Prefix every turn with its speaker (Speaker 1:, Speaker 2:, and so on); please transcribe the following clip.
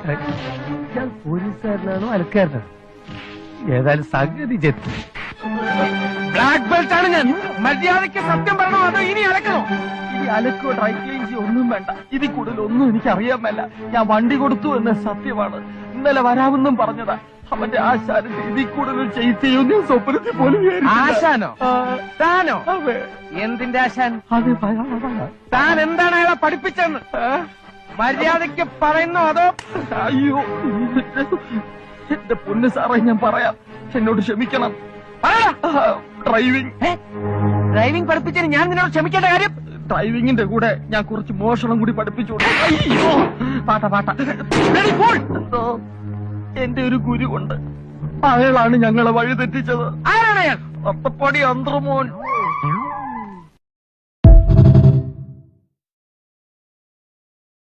Speaker 1: ഞാൻ പോലീസുകാരനാണോ അലക്കാരനാണോ? ഏതായാലും സംഗതി ചെത്തി.
Speaker 2: ബ്ലാക്ക് ബെൽറ്റ് ആണ് ഞാൻ. മര്യാദയ്ക്ക് സത്യം പറയണോ അതോ ഇനി അലക്കണോ?
Speaker 1: ഇനി അലക്കോ ഡ്രൈ ക്ലീൻ ഒന്നും വേണ്ട. ഇതിൽ കൂടുതൽ ഒന്നും എനിക്ക് അറിയാൻ മേല. ഞാൻ വണ്ടി കൊടുത്തു എന്ന സത്യമാണ്. ഇന്നലെ വരാമെന്നും പറഞ്ഞതാ. അവന്റെ ആശാന്റെ ഇതിൽ കൂടുതൽ ചെയ്യും സ്വപ്നത്തിൽ പോലും.
Speaker 2: ആശാനോ? താനോ? എന്തിന്റെ ആശാൻ? താൻ എന്താണ് അയാളെ പഠിപ്പിച്ചെന്ന് മര്യാദയ്ക്ക് പറയുന്നോ അതോ?
Speaker 1: അയ്യോ എന്റെ പൊന്ന് സാറേ, ഞാൻ പറയാം, എന്നോട് ക്ഷമിക്കണം.
Speaker 2: ഡ്രൈവിംഗ് പഠിപ്പിച്ചതിന് ഞാൻ നിന്നോട് ക്ഷമിക്കേണ്ട കാര്യം?
Speaker 1: ഡ്രൈവിംഗിന്റെ കൂടെ ഞാൻ കുറച്ച് മോഷണം കൂടി പഠിപ്പിച്ചു. അയ്യോ പാട്ട എന്റെ ഒരു ഗുരു ഉണ്ട്. അയാളാണ് ഞങ്ങളെ വഴി തെറ്റിച്ചത്.
Speaker 2: ആരാണ് അയാൾ?
Speaker 1: അത്തപ്പടി അന്ത്രമോൻ.